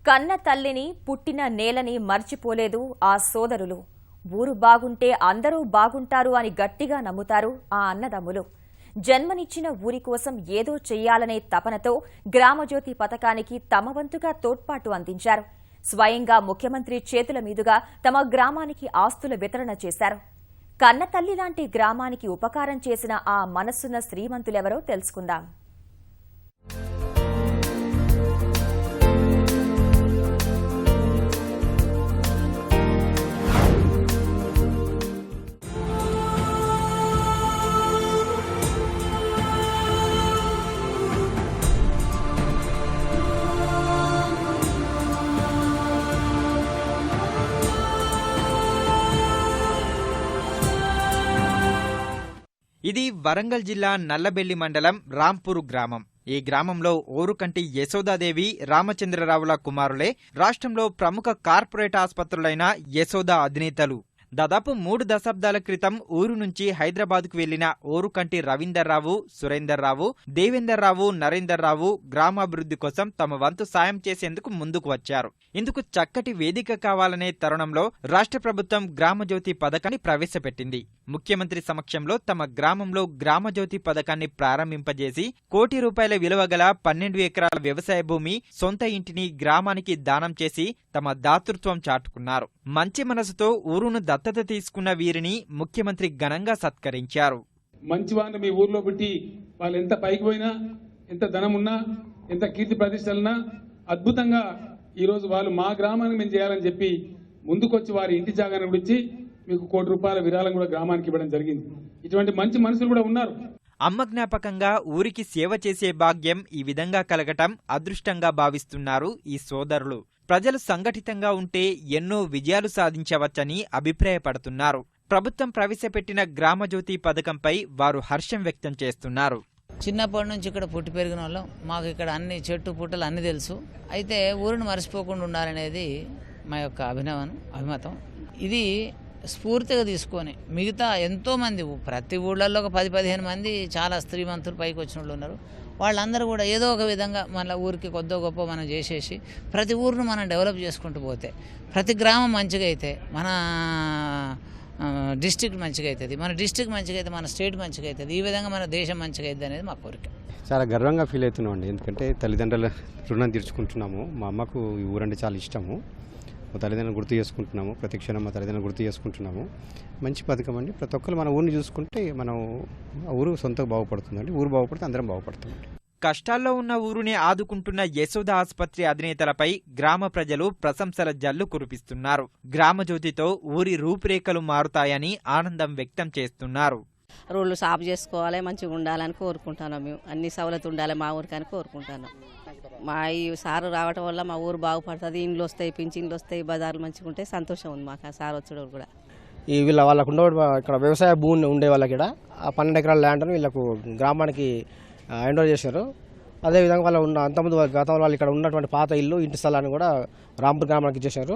కన్న తల్లిని పుట్టిన నేలని మర్చిపోలేదు ఆ సోదరులు. ఊరు బాగుంటే అందరూ బాగుంటారు అని గట్టిగా నమ్ముతారు ఆ అన్నదమ్ములు. జన్మనిచ్చిన ఊరి కోసం ఏదో చెయ్యాలనే తపనతో గ్రామజ్యోతి పథకానికి తమ వంతుగా తోడ్పాటు అందించారు. స్వయంగా ముఖ్యమంత్రి చేతుల మీదుగా తమ గ్రామానికి ఆస్తుల వితరణ చేశారు. కన్న తల్లి లాంటి గ్రామానికి ఉపకారం చేసిన ఆ మనస్సున్న శ్రీమంతులెవరో తెలుసుకుందాం. ఇది వరంగల్ జిల్లా నల్లబెల్లి మండలం రాంపూర్ గ్రామం. ఈ గ్రామంలో ఓరుకంటి యశోదాదేవి, రామచంద్రరావుల కుమారులే రాష్ట్రంలో ప్రముఖ కార్పొరేట్ ఆసుపత్రులైన యశోదా అధినేతలు. దాదాపు 3 దశాబ్దాల క్రితం ఊరు నుంచి హైదరాబాద్కు వెళ్లిన ఓరుకంటి రవీందర్రావు, సురేందర్రావు, దేవేందర్రావు, నరేందర్రావు గ్రామాభివృద్ధి కోసం తమ వంతు సాయం చేసేందుకు ముందుకు వచ్చారు. ఇందుకు చక్కటి వేదిక కావాలనే తరుణంలో రాష్ట్ర ప్రభుత్వం గ్రామజ్యోతి పథకాన్ని ప్రవేశపెట్టింది. ముఖ్యమంత్రి సమక్షంలో తమ గ్రామంలో గ్రామజ్యోతి పథకాన్ని ప్రారంభింపజేసి ₹1,00,00,000 విలువ గల 12 ఎకరాల వ్యవసాయ భూమి, సొంత ఇంటిని గ్రామానికి దానం చేసి తమ దాతృత్వం చాటుకున్నారు. మంచి మనసుతో ఊరును దత్తత తీసుకున్న వీరిని ముఖ్యమంత్రి ఘనంగా సత్కరించారు. మంచి వారిని మీ ఊర్లో పెట్టి వాళ్ళు ఎంత పైకి పోయినా, ఎంత ధనమున్నా, ఎంత కీర్తి ప్రతిష్టలున్నా అద్భుతంగా ఈరోజు వాళ్ళు మా గ్రామానికి మేము చేయాలని చెప్పి ముందుకొచ్చి వారి ఇంటి జాగాను గురించి మీకు ₹1,00,00,000 విరాళం కూడా గ్రామానికి ఇవ్వడం జరిగింది. ఇటువంటి మంచి మనుషులు కూడా ఉన్నారు. అమ్మ జ్ఞాపకంగా ఊరికి సేవ చేసే భాగ్యం ఈ విధంగా కలగటం అదృష్టంగా భావిస్తున్నారు ఈ సోదరులు. ప్రజలు సంఘటితంగా ఉంటే ఎన్నో విజయాలు సాధించవచ్చని అభిప్రాయపడుతున్నారు. ప్రభుత్వం ప్రవేశపెట్టిన గ్రామజ్యోతి పథకంపై వారు హర్షం వ్యక్తం చేస్తున్నారు. చిన్నప్పటి నుంచి ఇక్కడ పుట్టి పెరిగిన వాళ్ళం, మాకు ఇక్కడ అన్ని చెట్టు పుట్టలు అన్ని తెలుసు. అయితే ఊరిని మర్చిపోకుండా ఉండాలనేది మా యొక్క అభిమతం. ఇది స్ఫూర్తిగా తీసుకొని మిగతా ఎంతోమంది ప్రతి ఊళ్ళల్లో ఒక 10-15 మంది చాలా శ్రీమంతులు పైకి వచ్చిన వాళ్ళు ఉన్నారు. వాళ్ళందరూ కూడా ఏదో ఒక విధంగా మన ఊరికి కొద్దో గొప్ప మనం చేసేసి ప్రతి ఊరిని మనం డెవలప్ చేసుకుంటూ పోతే, ప్రతి గ్రామం మంచిగా అయితే మన డిస్ట్రిక్ట్ మంచిగా అవుతుంది, మన డిస్ట్రిక్ట్ మంచిగా అయితే మన స్టేట్ మంచిగా అవుతుంది, ఈ విధంగా మన దేశం మంచిగా అవుతుంది అనేది మా కోరిక. చాలా గర్వంగా ఫీల్ అవుతున్నాం అండి. ఎందుకంటే తల్లిదండ్రుల రుణం తీర్చుకుంటున్నాము. మా అమ్మకు ఈ ఊరంటే చాలా ఇష్టము. మా తల్లిదండ్రులు గుర్తు చేసుకుంటున్నాము. ప్రతి క్షణం మా తల్లిదండ్రులు గుర్తు చేసుకుంటున్నాము. మంచి పథకం అండి. ప్రతి ఒక్కరు మన ఊరిని చూసుకుంటే మనం ఊరు సొంతంగా బాగుపడుతుందండి. ఊరు బాగుపడితే అందరం బాగుపడుతుందండి. కష్టాల్లో ఉన్న ఊరుని ఆదుకుంటున్న యశోద ఆసుపత్రి అధినేతలపై గ్రామ ప్రజలు ప్రశంసల జల్లు కురిపిస్తున్నారు. గ్రామజ్యోతితో ఊరి రూపురేఖలు మారుతాయని ఆనందం వ్యక్తం చేస్తున్నారు. రోడ్లు సాఫ్ చేసుకోవాలి, మంచిగా ఉండాలని కోరుకుంటున్నాం. మేము అన్ని సవలతులు ఉండాలి మా ఊరికని కోరుకుంటున్నాం. మా ఈ సారు రావటం వల్ల మా ఊరు బాగుపడుతుంది. ఇండ్లు వస్తాయి, పింఛన్లు వస్తాయి, బజార్లు మంచిగా ఉంటాయి. సంతోషం ఉంది మాకు ఆ సార్ వచ్చడం కూడా. ఈ వాళ్ళకు ఇక్కడ వ్యవసాయ భూమి ఉండే వాళ్ళకి ఇక్కడ 12 ఎకరాల ల్యాండ్ను వీళ్ళకు గ్రామానికి హ్యాండ్ ఓవర్ చేశారు. అదేవిధంగా వాళ్ళు ఉన్న అంతకుముందు గతంలో వాళ్ళు ఇక్కడ ఉన్నటువంటి పాత ఇల్లు, ఇంటి స్థలాన్ని కూడా రాంపూర్ గ్రామానికి ఇచ్చేశారు.